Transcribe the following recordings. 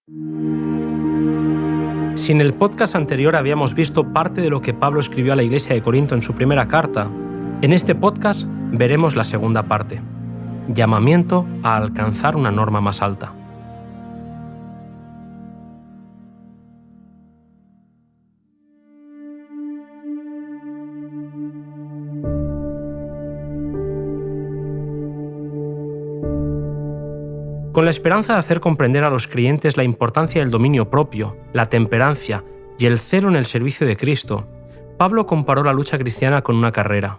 Si en el podcast anterior habíamos visto parte de lo que Pablo escribió a la iglesia de Corinto en su primera carta, en este podcast veremos la segunda parte: llamamiento a alcanzar una norma más alta. Con la esperanza de hacer comprender a los creyentes la importancia del dominio propio, la temperancia y el celo en el servicio de Cristo, Pablo comparó la lucha cristiana con una carrera.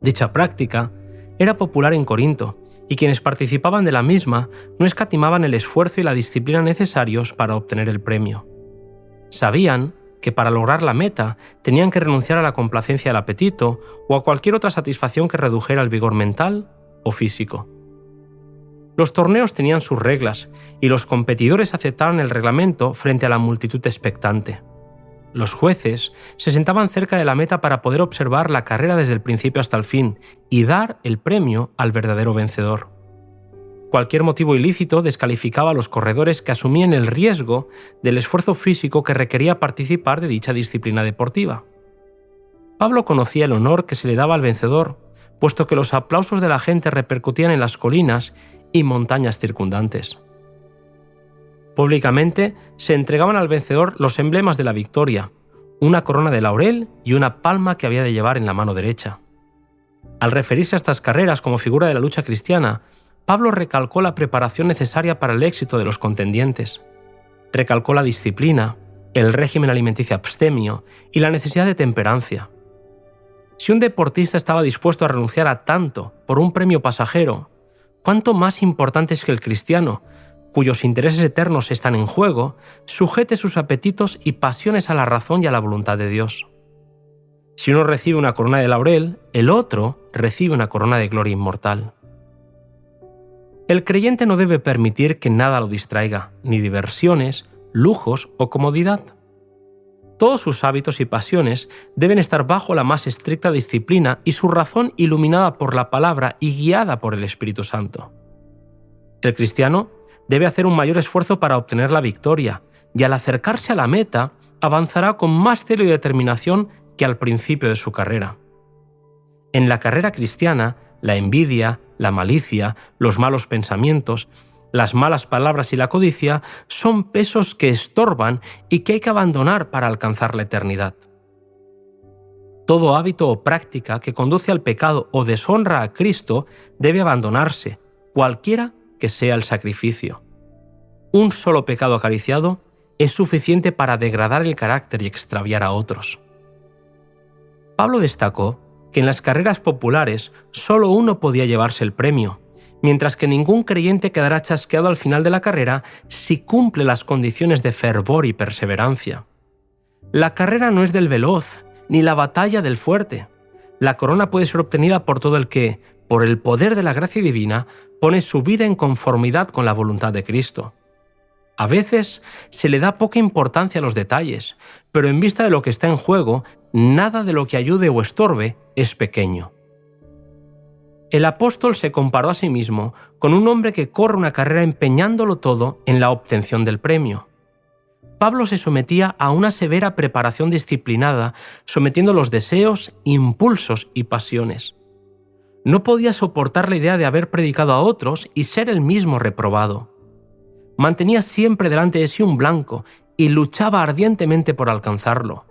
Dicha práctica era popular en Corinto, y quienes participaban de la misma no escatimaban el esfuerzo y la disciplina necesarios para obtener el premio. Sabían que para lograr la meta tenían que renunciar a la complacencia del apetito o a cualquier otra satisfacción que redujera el vigor mental o físico. Los torneos tenían sus reglas y los competidores aceptaban el reglamento frente a la multitud expectante. Los jueces se sentaban cerca de la meta para poder observar la carrera desde el principio hasta el fin y dar el premio al verdadero vencedor. Cualquier motivo ilícito descalificaba a los corredores que asumían el riesgo del esfuerzo físico que requería participar de dicha disciplina deportiva. Pablo conocía el honor que se le daba al vencedor, puesto que los aplausos de la gente repercutían en las colinas y montañas circundantes. Públicamente se entregaban al vencedor los emblemas de la victoria, una corona de laurel y una palma que había de llevar en la mano derecha. Al referirse a estas carreras como figura de la lucha cristiana, Pablo recalcó la preparación necesaria para el éxito de los contendientes. Recalcó la disciplina, el régimen alimenticio abstemio y la necesidad de temperancia. Si un deportista estaba dispuesto a renunciar a tanto por un premio pasajero, ¿cuánto más importante es que el cristiano, cuyos intereses eternos están en juego, sujete sus apetitos y pasiones a la razón y a la voluntad de Dios? Si uno recibe una corona de laurel, el otro recibe una corona de gloria inmortal. El creyente no debe permitir que nada lo distraiga, ni diversiones, lujos o comodidad. Todos sus hábitos y pasiones deben estar bajo la más estricta disciplina y su razón iluminada por la palabra y guiada por el Espíritu Santo. El cristiano debe hacer un mayor esfuerzo para obtener la victoria y al acercarse a la meta avanzará con más celo y determinación que al principio de su carrera. En la carrera cristiana, la envidia, la malicia, los malos pensamientos, las malas palabras y la codicia son pesos que estorban y que hay que abandonar para alcanzar la eternidad. Todo hábito o práctica que conduce al pecado o deshonra a Cristo debe abandonarse, cualquiera que sea el sacrificio. Un solo pecado acariciado es suficiente para degradar el carácter y extraviar a otros. Pablo destacó que en las carreras populares solo uno podía llevarse el premio, mientras que ningún creyente quedará chasqueado al final de la carrera si cumple las condiciones de fervor y perseverancia. La carrera no es del veloz, ni la batalla del fuerte. La corona puede ser obtenida por todo el que, por el poder de la gracia divina, pone su vida en conformidad con la voluntad de Cristo. A veces se le da poca importancia a los detalles, pero en vista de lo que está en juego, nada de lo que ayude o estorbe es pequeño. El apóstol se comparó a sí mismo con un hombre que corre una carrera empeñándolo todo en la obtención del premio. Pablo se sometía a una severa preparación disciplinada, sometiendo los deseos, impulsos y pasiones. No podía soportar la idea de haber predicado a otros y ser él mismo reprobado. Mantenía siempre delante de sí un blanco y luchaba ardientemente por alcanzarlo.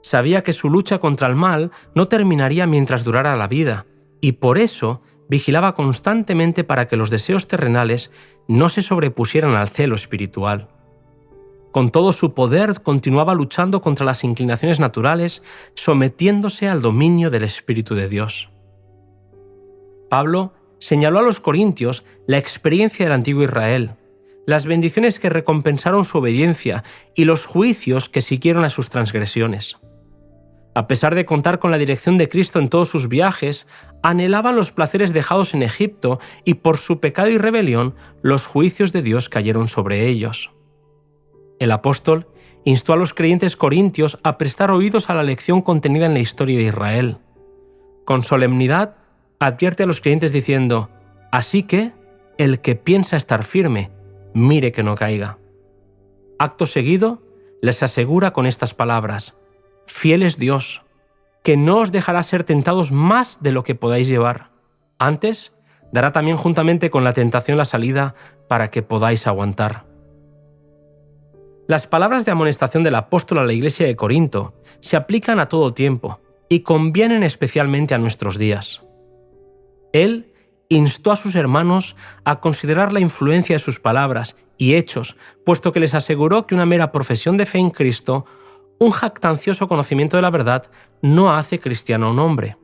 Sabía que su lucha contra el mal no terminaría mientras durara la vida, y por eso vigilaba constantemente para que los deseos terrenales no se sobrepusieran al celo espiritual. Con todo su poder continuaba luchando contra las inclinaciones naturales, sometiéndose al dominio del Espíritu de Dios. Pablo señaló a los corintios la experiencia del antiguo Israel, las bendiciones que recompensaron su obediencia y los juicios que siguieron a sus transgresiones. A pesar de contar con la dirección de Cristo en todos sus viajes, anhelaban los placeres dejados en Egipto y por su pecado y rebelión, los juicios de Dios cayeron sobre ellos. El apóstol instó a los creyentes corintios a prestar oídos a la lección contenida en la historia de Israel. Con solemnidad, advierte a los creyentes diciendo: «Así que, el que piensa estar firme, mire que no caiga». Acto seguido, les asegura con estas palabras: «Fiel es Dios, que no os dejará ser tentados más de lo que podáis llevar. Antes, dará también juntamente con la tentación la salida para que podáis aguantar». Las palabras de amonestación del apóstol a la iglesia de Corinto se aplican a todo tiempo y convienen especialmente a nuestros días. Él instó a sus hermanos a considerar la influencia de sus palabras y hechos, puesto que les aseguró que una mera profesión de fe en Cristo, un jactancioso conocimiento de la verdad, no hace cristiano a un hombre.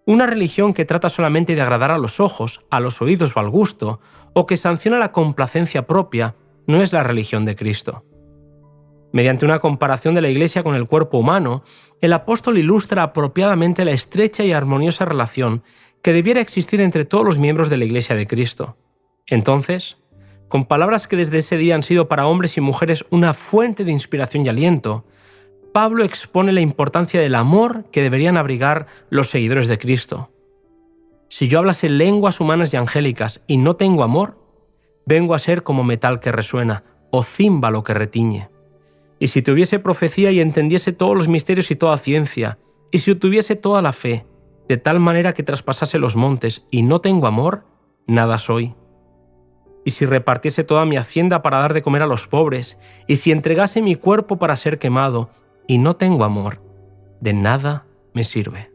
Una religión que trata solamente de agradar a los ojos, a los oídos o al gusto, o que sanciona la complacencia propia, no es la religión de Cristo. Mediante una comparación de la Iglesia con el cuerpo humano, el apóstol ilustra apropiadamente la estrecha y armoniosa relación que debiera existir entre todos los miembros de la Iglesia de Cristo. Entonces, con palabras que desde ese día han sido para hombres y mujeres una fuente de inspiración y aliento, Pablo expone la importancia del amor que deberían abrigar los seguidores de Cristo. Si yo hablase lenguas humanas y angélicas y no tengo amor, vengo a ser como metal que resuena o címbalo que retiñe. Y si tuviese profecía y entendiese todos los misterios y toda ciencia, y si tuviese toda la fe, de tal manera que traspasase los montes y no tengo amor, nada soy. Y si repartiese toda mi hacienda para dar de comer a los pobres, y si entregase mi cuerpo para ser quemado, y no tengo amor, de nada me sirve.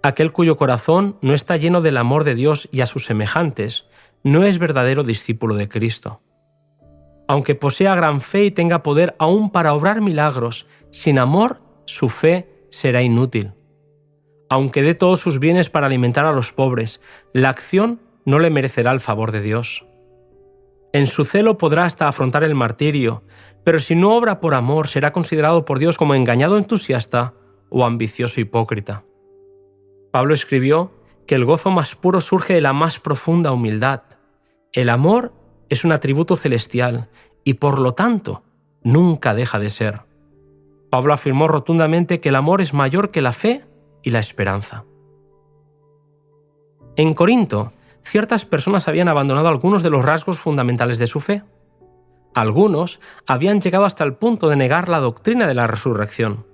Aquel cuyo corazón no está lleno del amor de Dios y a sus semejantes, no es verdadero discípulo de Cristo. Aunque posea gran fe y tenga poder aún para obrar milagros, sin amor, su fe será inútil. Aunque dé todos sus bienes para alimentar a los pobres, la acción no le merecerá el favor de Dios. En su celo podrá hasta afrontar el martirio, pero si no obra por amor, será considerado por Dios como engañado entusiasta o ambicioso hipócrita. Pablo escribió que el gozo más puro surge de la más profunda humildad. El amor es un atributo celestial y, por lo tanto, nunca deja de ser. Pablo afirmó rotundamente que el amor es mayor que la fe y la esperanza. En Corinto, ciertas personas habían abandonado algunos de los rasgos fundamentales de su fe. Algunos habían llegado hasta el punto de negar la doctrina de la resurrección.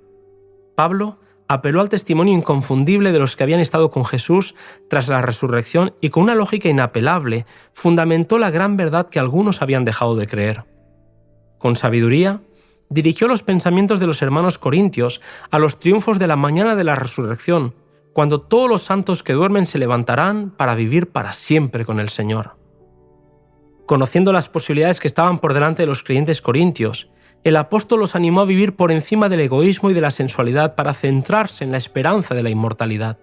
Pablo apeló al testimonio inconfundible de los que habían estado con Jesús tras la resurrección y con una lógica inapelable fundamentó la gran verdad que algunos habían dejado de creer. Con sabiduría, dirigió los pensamientos de los hermanos corintios a los triunfos de la mañana de la resurrección, cuando todos los santos que duermen se levantarán para vivir para siempre con el Señor. Conociendo las posibilidades que estaban por delante de los creyentes corintios, el apóstol los animó a vivir por encima del egoísmo y de la sensualidad para centrarse en la esperanza de la inmortalidad.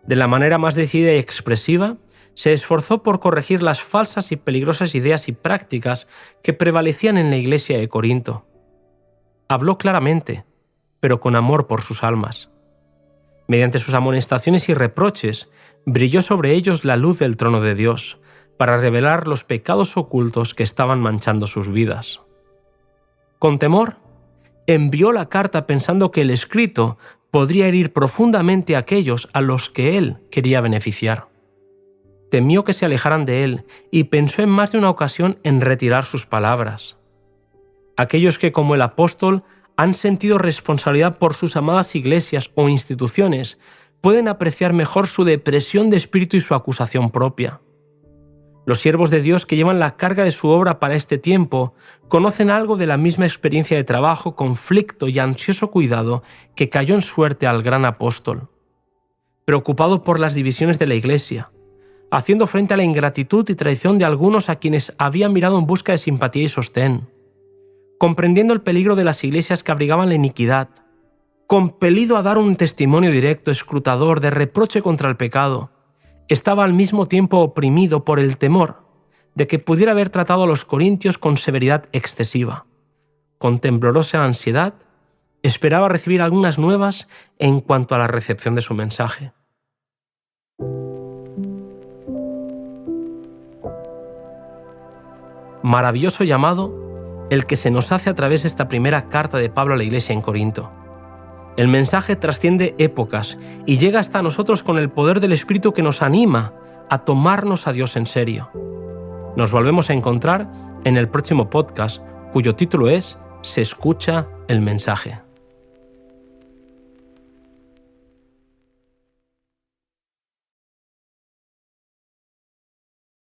De la manera más decidida y expresiva, se esforzó por corregir las falsas y peligrosas ideas y prácticas que prevalecían en la iglesia de Corinto. Habló claramente, pero con amor por sus almas. Mediante sus amonestaciones y reproches, brilló sobre ellos la luz del trono de Dios, para revelar los pecados ocultos que estaban manchando sus vidas. Con temor, envió la carta pensando que el escrito podría herir profundamente a aquellos a los que él quería beneficiar. Temió que se alejaran de él y pensó en más de una ocasión en retirar sus palabras. Aquellos que, como el apóstol, han sentido responsabilidad por sus amadas iglesias o instituciones, pueden apreciar mejor su depresión de espíritu y su acusación propia. Los siervos de Dios que llevan la carga de su obra para este tiempo conocen algo de la misma experiencia de trabajo, conflicto y ansioso cuidado que cayó en suerte al gran apóstol. Preocupado por las divisiones de la iglesia, haciendo frente a la ingratitud y traición de algunos a quienes habían mirado en busca de simpatía y sostén, comprendiendo el peligro de las iglesias que abrigaban la iniquidad, compelido a dar un testimonio directo, escrutador, de reproche contra el pecado, estaba al mismo tiempo oprimido por el temor de que pudiera haber tratado a los corintios con severidad excesiva. Con temblorosa ansiedad, esperaba recibir algunas nuevas en cuanto a la recepción de su mensaje. Maravilloso llamado el que se nos hace a través de esta primera carta de Pablo a la iglesia en Corinto. El mensaje trasciende épocas y llega hasta nosotros con el poder del Espíritu que nos anima a tomarnos a Dios en serio. Nos volvemos a encontrar en el próximo podcast, cuyo título es Se escucha el mensaje.